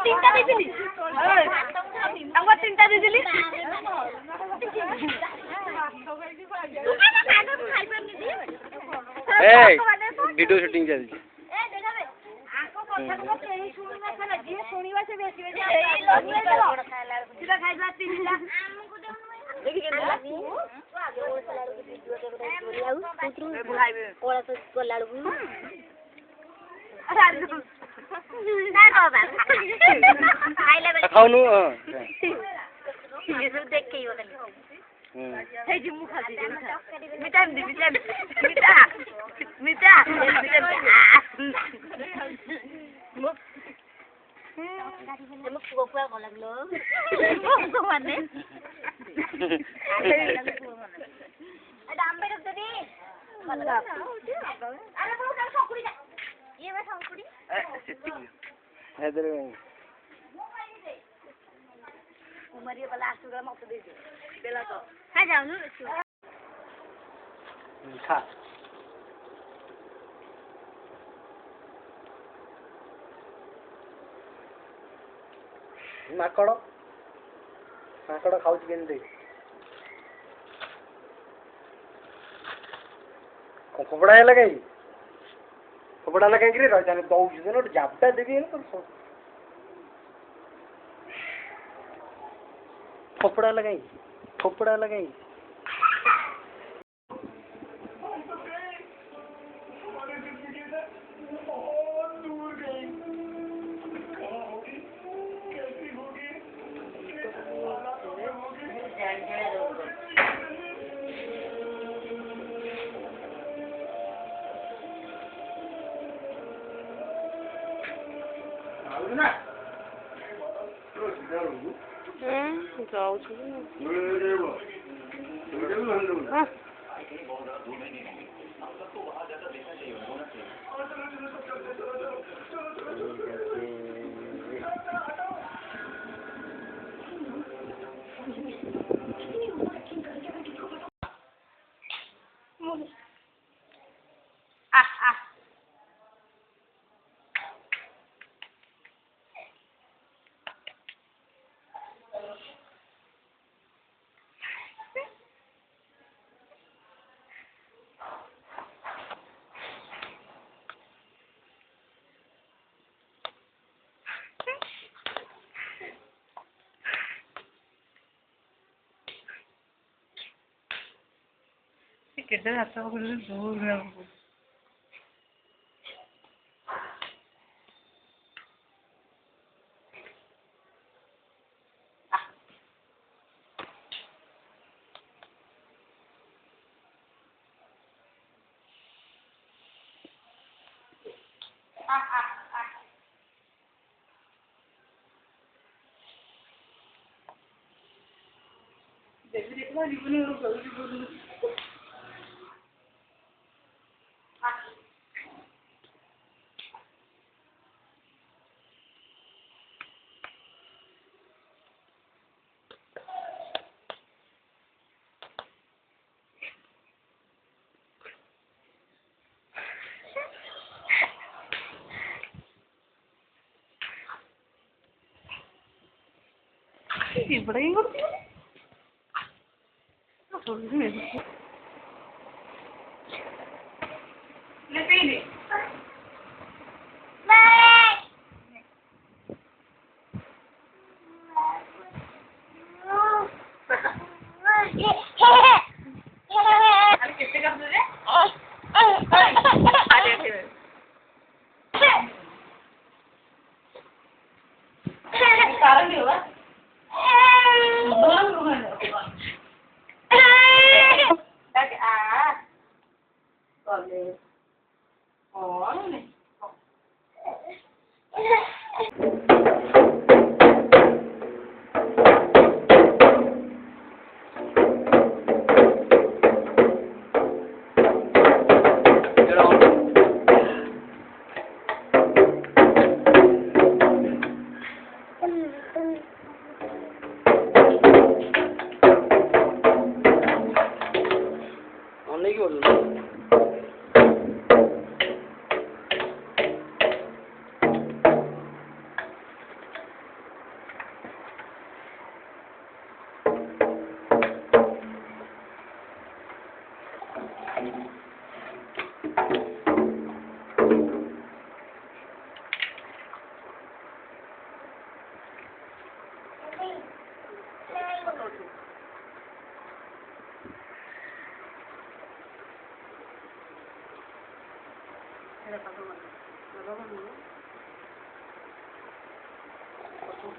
তিনটা দিছিলি আমার তিনটা দিছিলি এই ভিডিও শুটিং চলছে খাওয়ানো দেখেই মিঠা মিঠা মিঠা মোক কুকুৰা কল লাগলো মানে দাম বেরো তুমি আরে বড় দাম সকুড়ি না ये मैं সকুড়ি इधर उमरिया वाला आसुगा मत दे दे बेला तो खा जाओ ना खा ମାଙ୍କଡ଼ ଖାଉଛି କେମିତି ଫୋପଡ଼ା ହେଲା କାହିଁକି ଫୋପଡ଼ା ହେଲା କାହିଁକି ରହିଥାନ୍ତି ଦଉଛି ଗୋଟେ ଜାବଟା ଦେବି ଫୋପଡ଼ା ହେଲା କାହିଁକି ଫୋପଡ଼ା ହେଲା କାହିଁକି ଯାଉଛି କେତେ ହାତ କରିଲେ ଦୂର देखा जीवन ഇവിടെ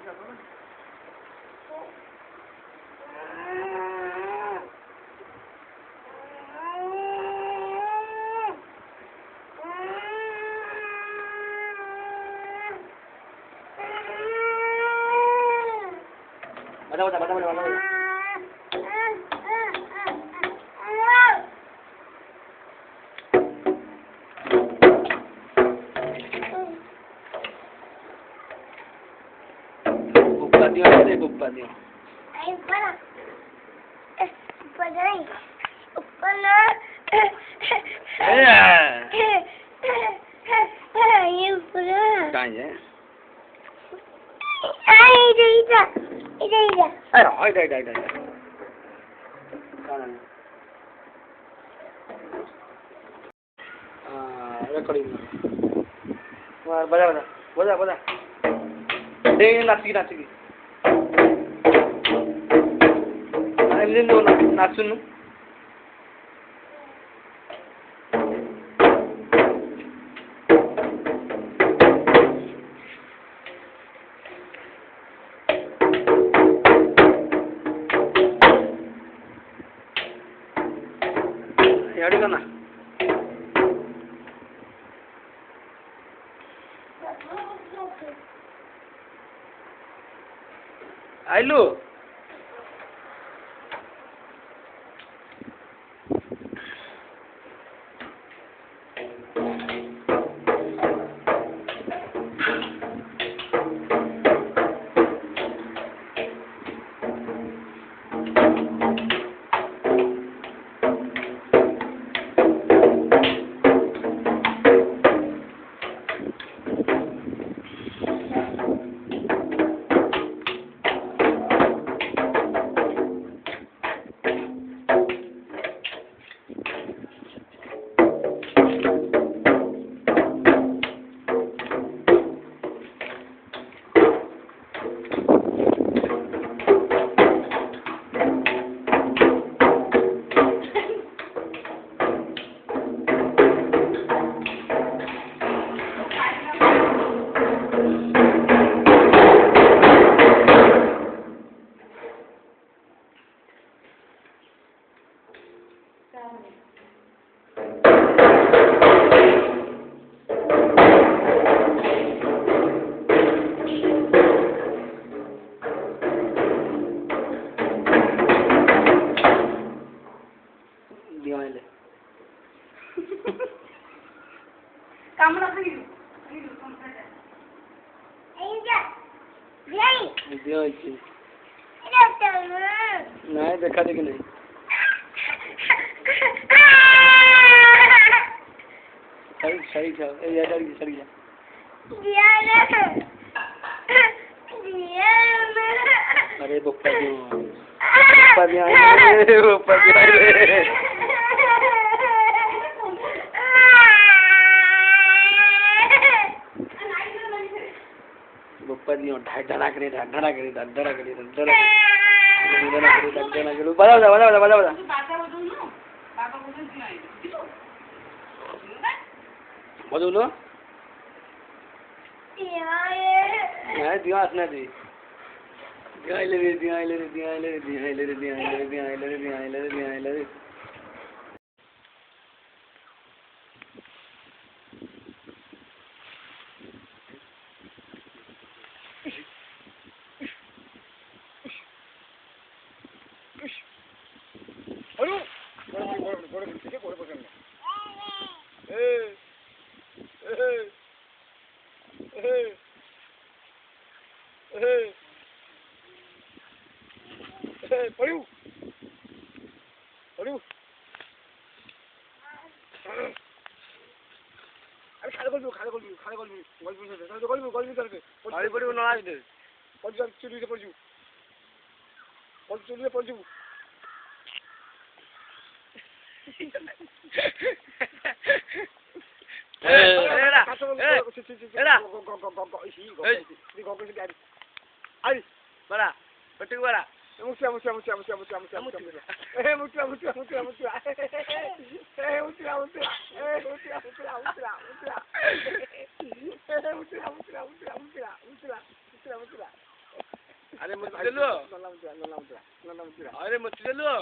बता बुप्पा दियो कहाँ है इधर recording बजा नाची नाचुनु याडी करना आइलू नहीं देखा देखी नहीं सही जा सही जा अरे बुप्पा दियो ढाढा करे बजा बजौलो नहीं दियो हंसना दी दिया अरे मत ले लो अरे मत ले लो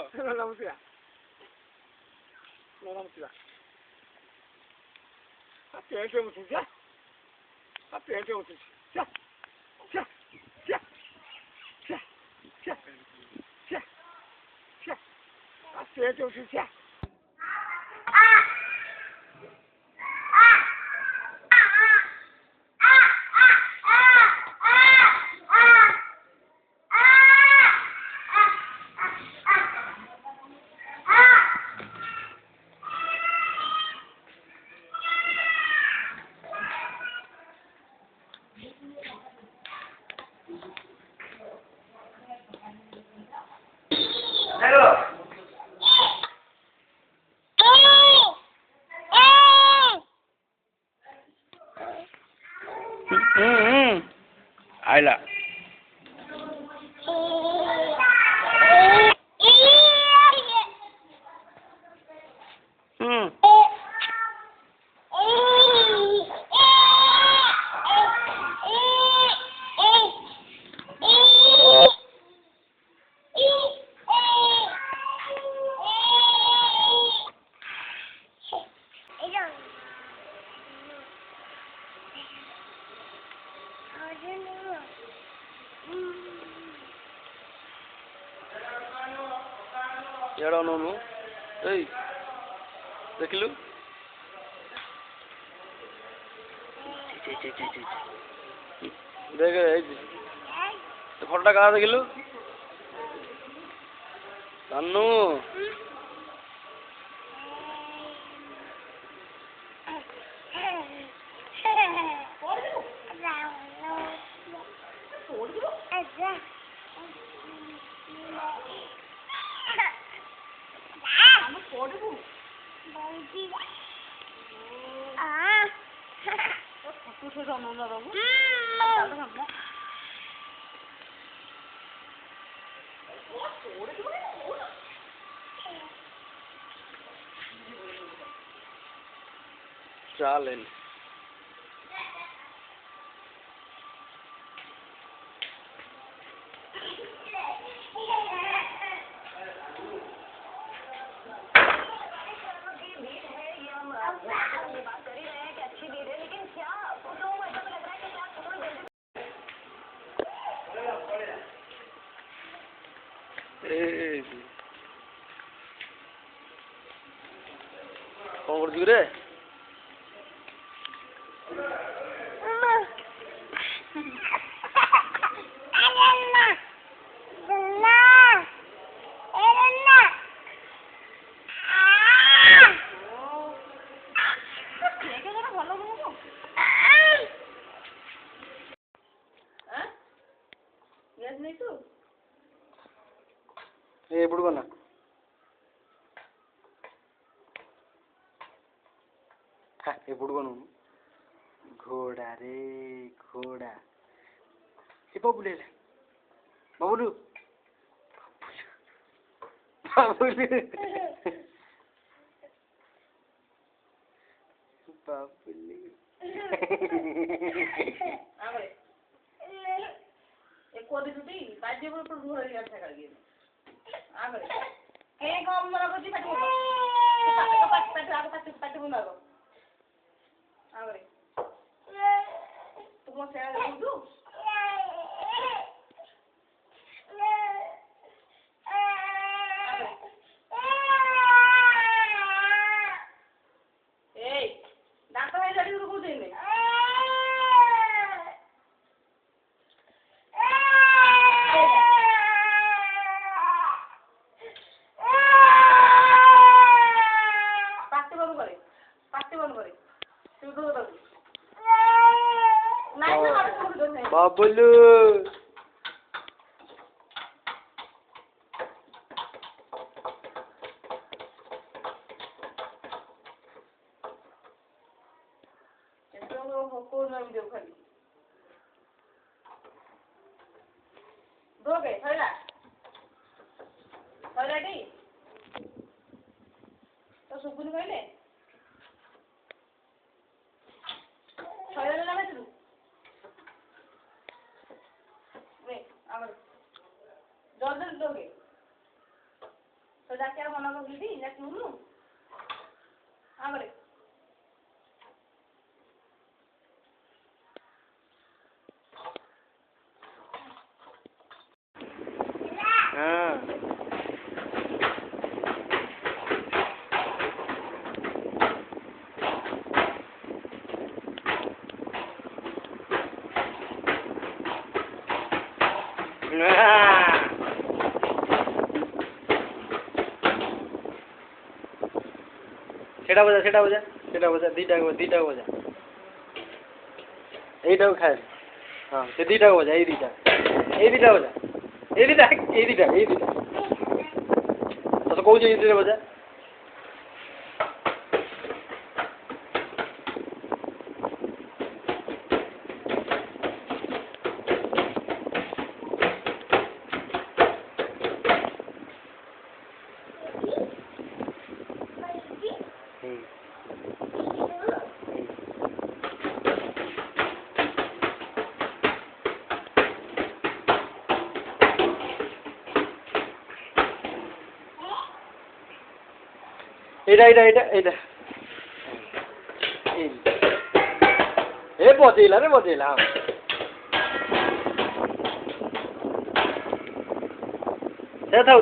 आइला एड़ा नोनु ए देखिलु देख ए फोटोटा कहाँ देखिलु सानू चालेल कौन कर रे ए बुड़ बना हाँ ये बुड़ बनू घोड़ा रे घोड़ा ये बबुल ले बबुलू बबुलू बबुलू एक कोडी जुटी बाजे पर घोड़ा यार था कर आगरे के कम मरा बजी पाटी पाटी बुलागो आगरे तुम से आ दू ए डाक्टर है जड़ी को देने बाबुलू को ना वीडियो खाली दो गए हला डी तो सुकुन कहले हला लगा तू वे आवर जल्दी दोगे तो जाके मना कर दीदी जाके मुनु आगरे हाँ सेटा बजा दीटा बजा एटा को खाए हाँ से दीटा को बजा बजा तो कौन दीटा बजा एटा ए बजेला रे बजेला थाऊ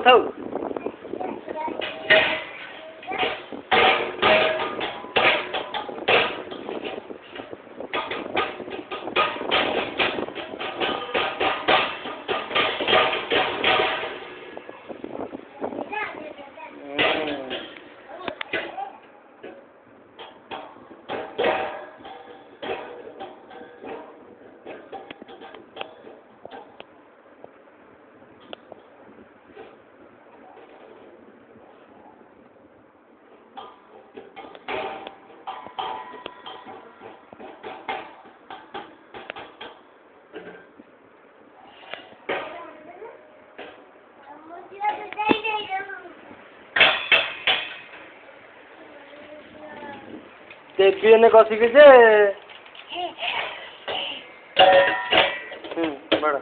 ने कसिक जे बड़ा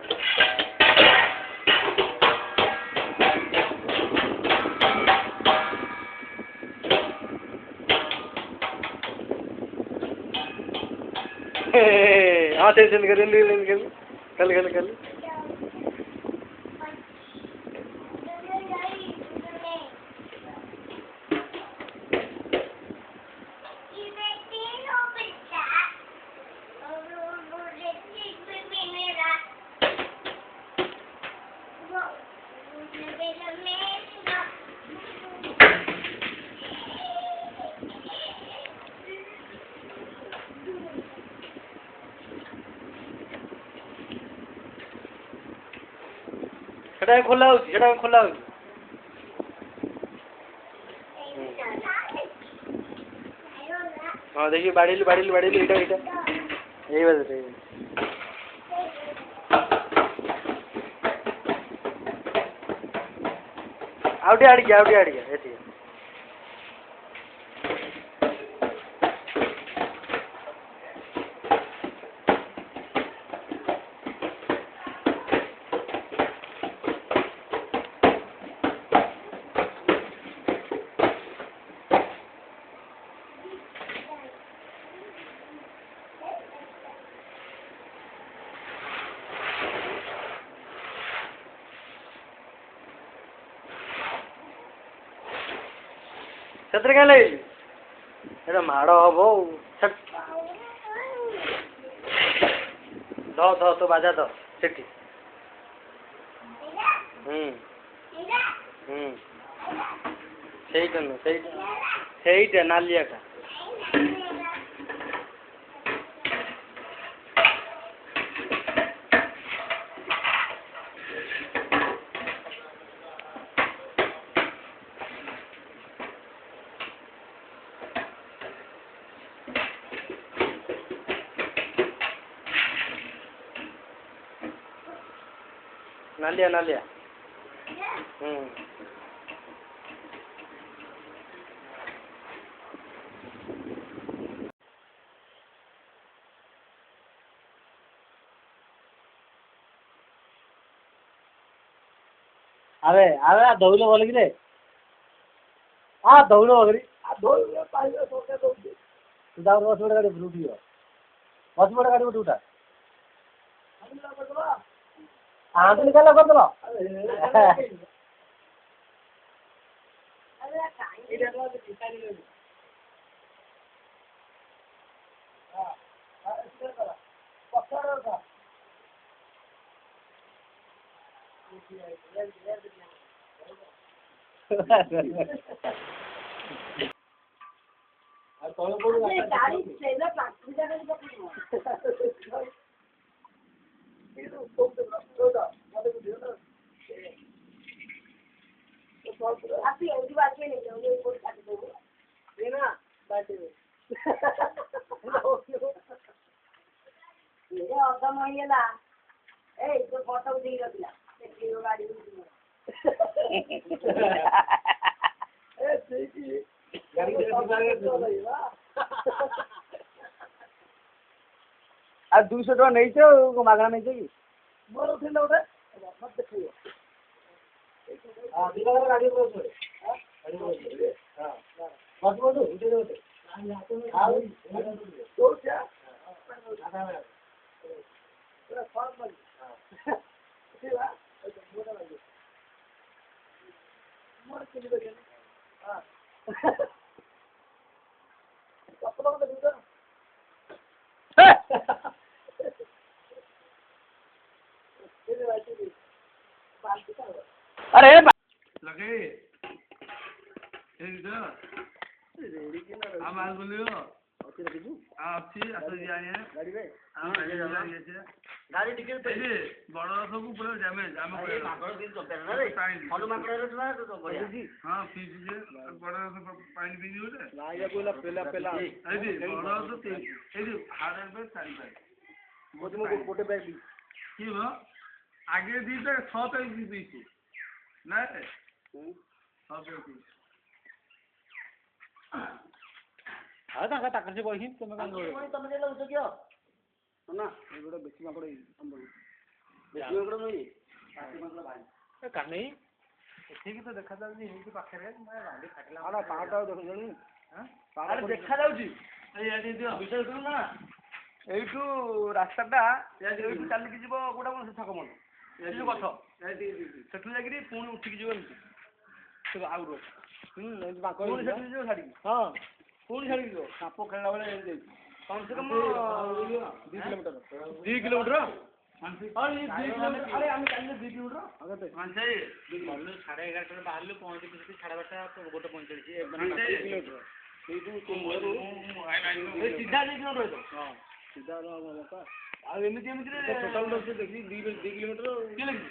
हाँ टेंशन कर सेटा खोला हाँ देखिए बाड़ेलु इटा यही बात है आउटे आड़ गया ऐसे सतरे क्या लगे माड़ हम तो बाजा तो सेठी ସେଇଟା ନାଲିଆଟା नालिया अरे अरे दौड़ बोल कि हाँ दौड़ बोल तू बस बड़े गाड़ी उठी बस बड़े गाड़ी उठा आंटी निकाल कर दो आ 200 टका नहीं छो मागना नहीं छो कि मोर उठे ना उठे मत देखियो हां दिला गाड़ी पर उठे गाड़ी पर हां बस बोलो उठे दो हां तो क्या पूरा फॉर्म बन हां ठीक है मोटा लगे मोर के लिए हां कपड़ा में दूसरा अरे लगे हम आज बोलियो अच्छी असली आने गाड़ी में हां गाड़ी टिकट पे बड़ सब पूरा डैमेज हम माकड़ दिन तो पेर रे हनु माकड़ रे तो बढ़िया हां फीस जे बड़ सब पानी पी होले ना ये कोला पेला एदी बड़ तो एदी हार्डर पे चाली पाए गोटे बैग की हो आगे दी तो 6 पे पीछे ना 6 पे हां ताका ताकर से बहिन तुम कान गयो तुम जे लउछ कियो ना एगोडा बेसी माकड़ संबल बेसी माकड़ नहीं पाटी माकड़ भाई ए कानै ठीक तो देखा जाउनी एही पाखरे मैं गाड़ी फाटला आला पाटा देखो जणी हां अरे देखा जाउची ए यादी दियो विषय करू ना एइटू रास्ताटा एइटू चली कि जीवो गोडा मन छक मन एइटू कथ सेठू जागिरी पुणी उठी कि जीवो तो आउरो माकड़ पुणी सेठू जीवो छाडी हां पुणी छाडी जीवो साप खेलला बेले एई जाई कम से कम 2 किलोमीटर अरे 2 किलोमीटर अरे हम चलले 2 किलोमीटर अरे मानसे बोलू 11:30 रे बाहरलु पहुंची किसी 12:30 गोटे 45 एक किलोमीटर एइटू तुमरो ए सीधा 2 किलोमीटर तो हां सीधा बाबा आ एमिति रे टोटल दस देखी 2 किलोमीटर के लगी